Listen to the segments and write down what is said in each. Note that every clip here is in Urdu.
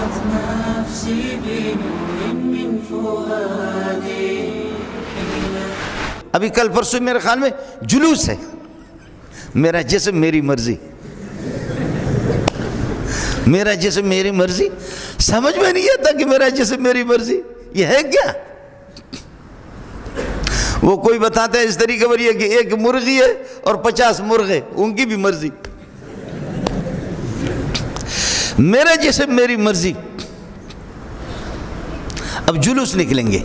نفسي بنور من فؤادي. ابھی کل پرسوں میرے خیال میں جلوس ہے، میرا جسم میری مرضی، میرا جسم میری مرضی. سمجھ میں نہیں آتا کہ میرا جسم میری مرضی یہ ہے کیا. وہ کوئی بتاتا ہے اس طریقے پر یہ کہ ایک مرغی ہے اور 50 مرغے، ان کی بھی مرضی. میرا جسم میری مرضی. اب جلوس نکلیں گے،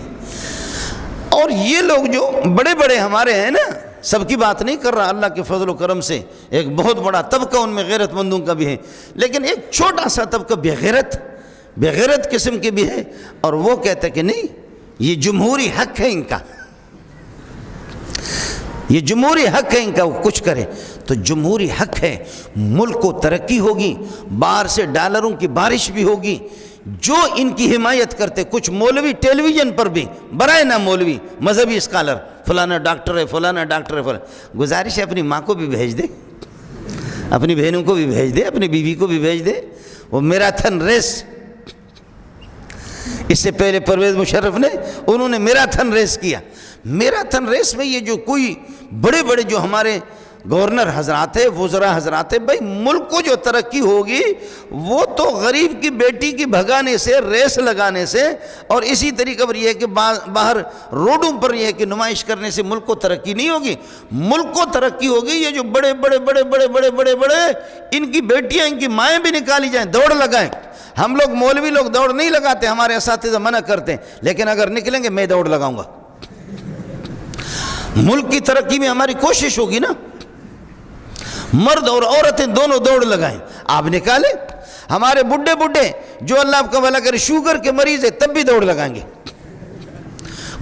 اور یہ لوگ جو بڑے بڑے ہمارے ہیں نا، سب کی بات نہیں کر رہا، اللہ کے فضل و کرم سے ایک بہت بڑا طبقہ ان میں غیرت مندوں کا بھی ہے، لیکن ایک چھوٹا سا طبقہ بغیرت قسم کے بھی ہے، اور وہ کہتا ہے کہ نہیں یہ جمہوری حق ہے ان کا، یہ جمہوری حق ہے ان کا، وہ کچھ کرے. تو جمہوری حق ہے، ملک کو ترقی ہوگی، باہر سے ڈالروں کی بارش بھی ہوگی. جو ان کی حمایت کرتے، کچھ مولوی ٹیلی ویژن پر بھی، برائے نہ مولوی، مذہبی اسکالر، فلانا ڈاکٹر ہے، فلانا ڈاکٹر ہے، فلانا. گزارش ہے اپنی ماں کو بھی بھیج دے، اپنی بہنوں کو بھی بھیج دے، اپنی بیوی کو بھی بھیج دے. وہ میراتھن ریس، اس سے پہلے پرویز مشرف نے، انہوں نے میراتھن ریس کیا. میراتھن ریس میں یہ جو کوئی بڑے بڑے جو ہمارے گورنر حضرات ہے، وزراء حضرات ہے، بھائی ملک کو جو ترقی ہوگی وہ تو غریب کی بیٹی کی بھگانے سے، ریس لگانے سے، اور اسی طریقے پر یہ ہے کہ باہر روڈوں پر یہ ہے کہ نمائش کرنے سے ملک کو ترقی نہیں ہوگی. ملک کو ترقی ہوگی یہ جو بڑے بڑے بڑے بڑے بڑے بڑے بڑے ان کی بیٹیاں، ان کی مائیں بھی نکالی جائیں، دوڑ لگائیں. ہم لوگ مولوی لوگ دوڑ نہیں لگاتے، ہمارے اساتذہ منع کرتے ہیں، لیکن اگر نکلیں گے میں دوڑ لگاؤں گا. ملک کی ترقی میں ہماری کوشش ہوگی نا، مرد اور عورتیں دونوں دوڑ لگائیں. آپ نکالیں. ہمارے بڈھے جو اللہ آپ کا بھلا کرے شوگر کے مریض ہے تب بھی دوڑ لگائیں گے،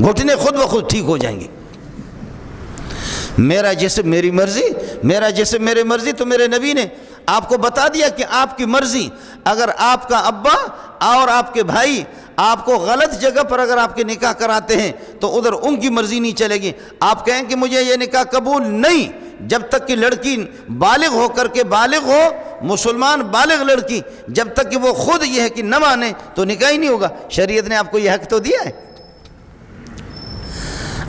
گھٹنے خود بخود ٹھیک ہو جائیں گے. میرا جسم میری مرضی، میرا جسم میری مرضی. تو میرے نبی نے آپ کو بتا دیا کہ آپ کی مرضی، اگر آپ کا ابا اور آپ کے بھائی آپ کو غلط جگہ پر اگر آپ کے نکاح کراتے ہیں تو ادھر ان کی مرضی نہیں چلے گی. آپ کہیں کہ مجھے یہ نکاح قبول نہیں، جب تک کہ لڑکی بالغ ہو کر کے، بالغ ہو مسلمان بالغ لڑکی، جب تک کہ وہ خود یہ ہے کہ نہ مانے تو نکاح ہی نہیں ہوگا. شریعت نے آپ کو یہ حق تو دیا ہے.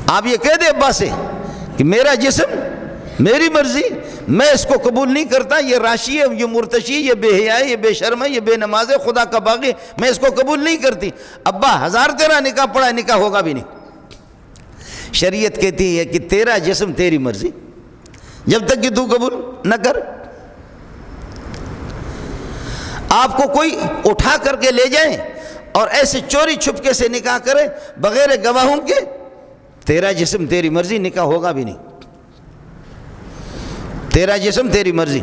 آپ یہ کہہ دیں ابا سے کہ میرا جسم میری مرضی، میں اس کو قبول نہیں کرتا، یہ راشی ہے، یہ مرتشی، یہ بے حیا ہے، یہ بے شرم ہے، یہ بے نماز ہے، خدا کا باغی، میں اس کو قبول نہیں کرتی. ابا 1000 تیرا نکاح پڑا ہے، نکاح ہوگا بھی نہیں. شریعت کہتی ہے کہ تیرا جسم تیری مرضی، جب تک کہ تو قبول نہ کر. آپ کو کوئی اٹھا کر کے لے جائیں اور ایسے چوری چھپکے سے نکاح کرے بغیر گواہوں کے، تیرا جسم تیری مرضی، نکاح ہوگا بھی نہیں. تیرا جسم تیری مرضی.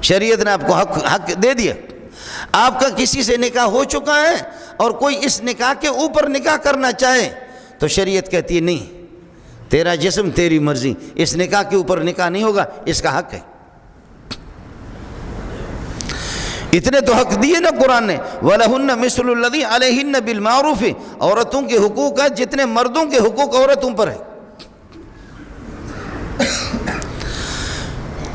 شریعت نے آپ کو حق دے دیا. آپ کا کسی سے نکاح ہو چکا ہے اور کوئی اس نکاح کے اوپر نکاح کرنا چاہے تو شریعت کہتی ہے نہیں، تیرا جسم تیری مرضی، اس نکاح کے اوپر نکاح نہیں ہوگا، اس کا حق ہے. اتنے تو حق دیے نا قرآن نے. وَلَهُنَّ مِثْلُ الَّذِي عَلَيْهِنَّ بِالْمَعْرُوفِ. عورتوں کے حقوق ہیں جتنے مردوں کے حقوق عورتوں پر ہے.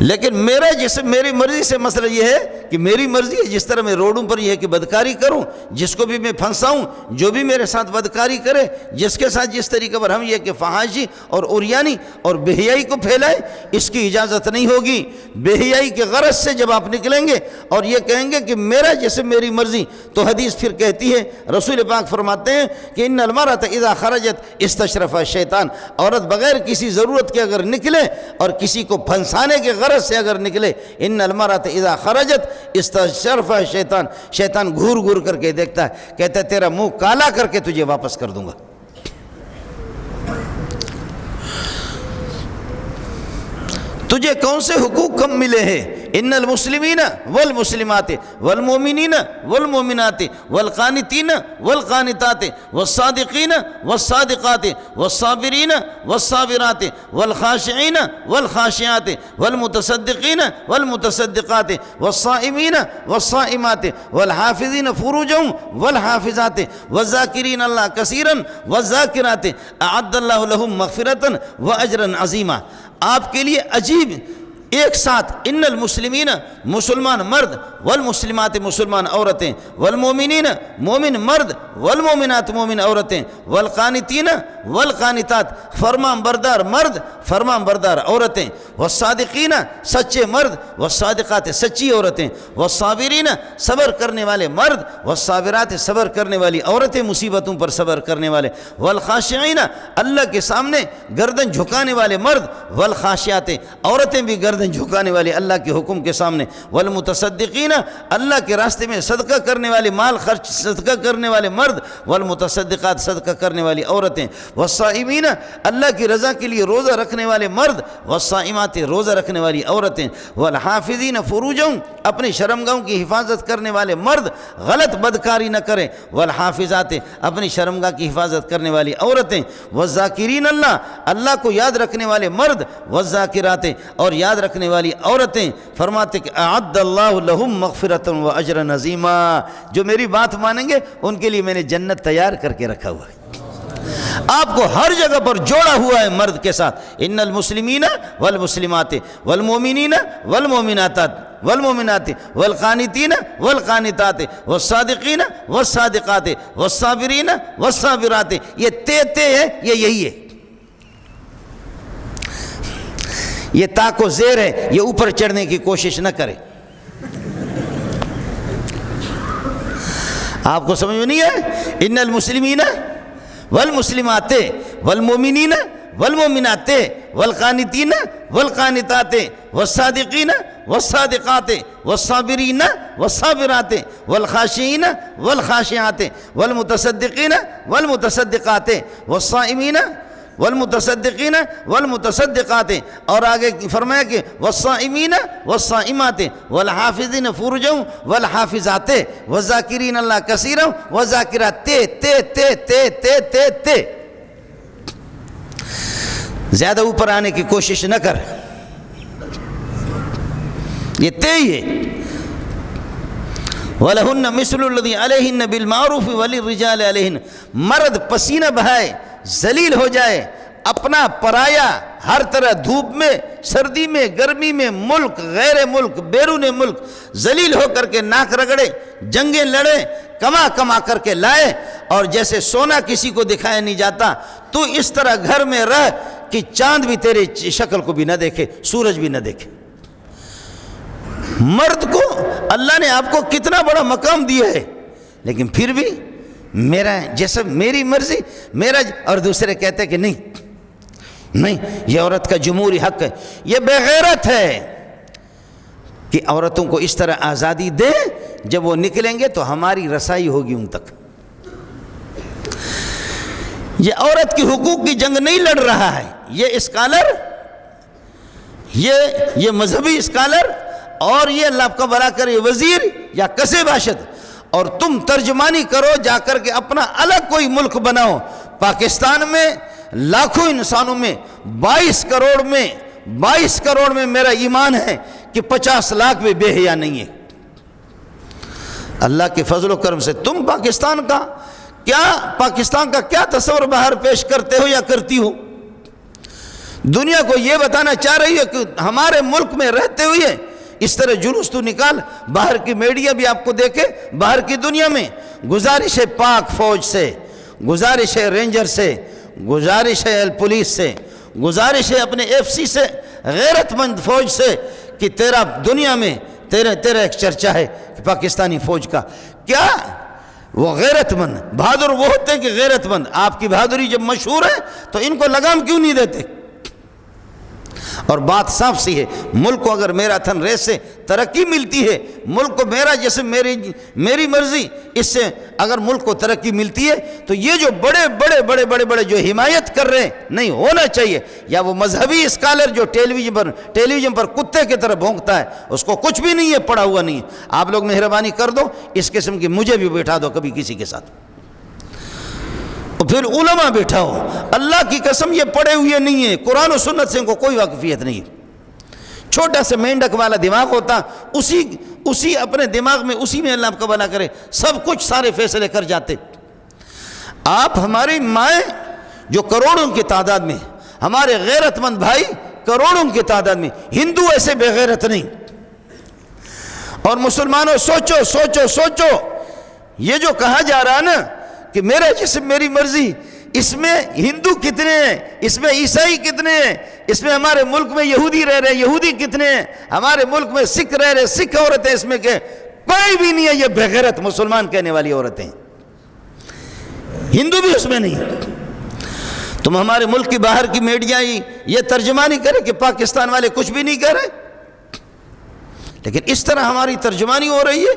لیکن میرا جسم میری مرضی سے مسئلہ یہ ہے کہ میری مرضی ہے، جس طرح میں روڈوں پر یہ ہے کہ بدکاری کروں، جس کو بھی میں پھنساؤں، جو بھی میرے ساتھ بدکاری کرے، جس کے ساتھ جس طریقے پر ہم یہ کہ فحاشی اور عریانی اور بے حیائی کو پھیلائے، اس کی اجازت نہیں ہوگی. بے حیائی کے غرض سے جب آپ نکلیں گے اور یہ کہیں گے کہ میرا جسم میری مرضی، تو حدیث پھر کہتی ہے، رسول پاک فرماتے ہیں کہ ان المرأۃ اذا خرجت استشرف الشیطان. عورت بغیر کسی ضرورت کے اگر نکلے اور کسی کو پھنسانے کے غرض سے اگر نکلے، ان المرأۃ اذا خرجت استشرف الشیطان، شیطان گھور گھور کر کے دیکھتا ہے، کہتا ہے تیرا منہ کالا کر کے تجھے واپس کر دوں گا. تجھے کون سے حقوق کم ملے ہیں؟ ان المسلمین والمسلمات والمؤمنین والمؤمنات والقانتین والقانتات والصادقین والصادقات والصابرین والصابرات والخاشعین والخاشعات والمتصدقین والمتصدقات والصائمین والصائمات والحافظین فروجهم والحافظات والذاکرین اللہ کثیرا والذاکرات اعد اللہ لهم مغفرۃ واجرا عظیما. آپ کے لیے عجیب ایک ساتھ ان المسلمین مسلمان مرد والمسلمات مسلمان عورتیں والمومنین مومن مرد والمومنات مومن عورتیں والقانتین والقانتات فرمان بردار مرد فرمان بردار عورتیں والصادقین سچے مرد والصادقات سچی عورتیں والصابرین صبر کرنے والے مرد والصابرات صبر کرنے والی عورتیں مصیبتوں پر صبر کرنے والے والخاشعین اللہ کے سامنے گردن جھکانے والے مرد والخاشعات عورتیں بھی گردن جھکانے والے اللہ کے حکم کے سامنے والمتصدقین اللہ کے راستے میں صدقہ کرنے والے مال خرچ صدقہ کرنے والے مرد والمتصدقات صدقہ کرنے والی عورتیں والصائمین اللہ کی رضا کے لیے روزہ رکھنے والے مرد والصائمات روزہ رکھنے والی عورتیں والحافظین فروجہم اپنی شرمگاہوں کی حفاظت کرنے والے مرد غلط بدکاری نہ کریں والحافظات اپنی شرمگاہ کی حفاظت کرنے والی عورتیں والذاکرین اللہ کو یاد رکھنے والے مرد والذاکرات اور یاد رکھنے والی عورتیں فرماتے کہ اعد اللہ لہم مغفرۃ و اجرا عظیما جو میری بات مانیں گے ان کے لیے میں نے جنت تیار کر کے رکھا ہوا ہے آپ کو ہر جگہ پر جوڑا ہوا ہے مرد کے ساتھ ان المسلمین والمسلمات والمومنین والمومنات والمومنات والقانتین والقانتات والصادقین والصادقات والصابرین والصابرات یہ تے ہے یہ یہی ہے یہ تا کو زیر ہے یہ اوپر چڑھنے کی کوشش نہ کرے آپ کو سمجھ میں نہیں ہے ان المسلمین والمسلمات والمومنین والمومنات والقانتین والقانتات والصادقین والصادقات والصابرین والصابرات والخاشعین والخاشعات والمتصدقین والمتصدقات والصائمین والمتصدقین والمتصدقات اور آگے فرمایا کہ والصائمین والصائمات والحافظین فروجہم والحافظات والذاکرین اللہ کثیرا والذاکرات تے زیادہ اوپر آنے کی کوشش نہ کر یہ تے ہی ہے وَلَهُنَّ مِثْلُ الَّذِي عَلَيْهِنَّ بِالْمَعْرُوفِ وَلِلرِّجَالِ عَلَيْهِنَّ مرد پسینہ بہائے ذلیل ہو جائے اپنا پرایا ہر طرح دھوپ میں سردی میں گرمی میں ملک غیر ملک بیرون ملک ذلیل ہو کر کے ناک رگڑے جنگیں لڑے کما کر کے لائے اور جیسے سونا کسی کو دکھایا نہیں جاتا تو اس طرح گھر میں رہ کہ چاند بھی تیرے شکل کو بھی نہ دیکھے سورج بھی نہ دیکھے مرد کو اللہ نے آپ کو کتنا بڑا مقام دیا ہے لیکن پھر بھی میرا جسم میری مرضی میرا اور دوسرے کہتے ہیں کہ نہیں یہ عورت کا جمہوری حق ہے یہ بے غیرت ہے کہ عورتوں کو اس طرح آزادی دے جب وہ نکلیں گے تو ہماری رسائی ہوگی ان تک یہ عورت کی حقوق کی جنگ نہیں لڑ رہا ہے یہ اسکالر یہ مذہبی اسکالر اور یہ اللہ کا بھلا کرے وزیر یا کسے باشد اور تم ترجمانی کرو جا کر کے اپنا الگ کوئی ملک بناؤ پاکستان میں لاکھوں انسانوں میں 22 کروڑ میں میرا ایمان ہے کہ 50 لاکھ بھی بے حیا نہیں ہے اللہ کے فضل و کرم سے تم پاکستان کا کیا تصور باہر پیش کرتے ہو یا کرتی ہو دنیا کو یہ بتانا چاہ رہی ہے کہ ہمارے ملک میں رہتے ہوئے اس طرح جلوس تو نکال باہر کی میڈیا بھی آپ کو دیکھے باہر کی دنیا میں گزارش ہے پاک فوج سے گزارش ہے رینجر سے گزارش ہے پولیس سے گزارش ہے اپنے ایف سی سے غیرت مند فوج سے کہ تیرا دنیا میں تیرا ایک چرچا ہے کہ پاکستانی فوج کا کیا وہ غیرت مند بہادر وہ ہوتے ہیں کہ غیرت مند آپ کی بہادری جب مشہور ہے تو ان کو لگام کیوں نہیں دیتے اور بات صاف سی ہے ملک کو اگر میرا تھن ریس سے ترقی ملتی ہے ملک کو میرا جیسے میری مرضی اس سے اگر ملک کو ترقی ملتی ہے تو یہ جو بڑے جو حمایت کر رہے ہیں نہیں ہونا چاہیے یا وہ مذہبی اسکالر جو ٹیلی ویژن پر کتے کی طرح بھونکتا ہے اس کو کچھ بھی نہیں ہے پڑھا ہوا نہیں ہے آپ لوگ مہربانی کر دو اس قسم کی مجھے بھی بیٹھا دو کبھی کسی کے ساتھ پھر علماء بیٹھا ہو اللہ کی قسم یہ پڑھے ہوئے نہیں ہیں قرآن و سنت سے ان کو کوئی واقفیت نہیں چھوٹا سا مینڈک والا دماغ ہوتا اسی اپنے دماغ میں اسی میں اللہ کا بھلا کرے سب کچھ سارے فیصلے کر جاتے آپ ہماری مائیں جو کروڑوں کی تعداد میں ہمارے غیرت مند بھائی کروڑوں کی تعداد میں. ہندو ایسے بے غیرت نہیں. اور مسلمانوں سوچو سوچو سوچو, یہ جو کہا جا رہا نا کہ میرا جسم میری مرضی, اس میں ہندو کتنے ہیں, اس میں عیسائی کتنے ہیں, اس میں ہمارے ملک میں یہودی رہ رہے, یہودی کتنے ہیں, ہمارے ملک میں سکھ رہ رہے, سکھ عورتیں اس میں کہ کوئی بھی نہیں ہے. یہ بے غیرت مسلمان کہنے والی عورتیں, ہندو بھی اس میں نہیں. تم ہمارے ملک کی باہر کی میڈیا یہ ترجمہ نہیں کرے کہ پاکستان والے کچھ بھی نہیں کر رہے, لیکن اس طرح ہماری ترجمانی ہو رہی ہے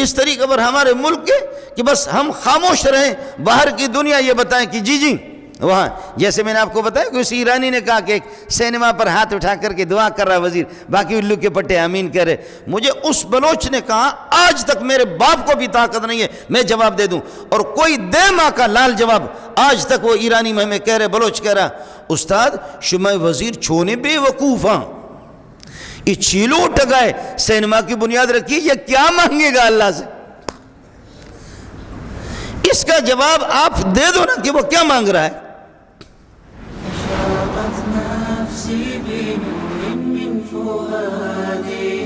اس طریقے پر ہمارے ملک کے کہ بس ہم خاموش رہیں, باہر کی دنیا یہ بتائیں کہ جی وہاں, جیسے میں نے آپ کو بتایا کہ اس ایرانی نے کہا کہ ایک سینما پر ہاتھ اٹھا کر کے دعا کر رہا وزیر, باقی الو کے پٹے آمین کرے. مجھے اس بلوچ نے کہا آج تک میرے باپ کو بھی طاقت نہیں ہے میں جواب دے دوں, اور کوئی دے ماں کا لال جواب. آج تک وہ ایرانی میں ہمیں کہہ رہے, بلوچ کہہ رہا استاد شمع وزیر چھونے بے وقوف ہاں, یہ چیلو ٹگائے سینما کی بنیاد رکھی, یہ کیا مانگے گا اللہ سے؟ اس کا جواب آپ دے دو نا کہ وہ کیا مانگ رہا ہے. أشرقت نفسي بنور من فؤادي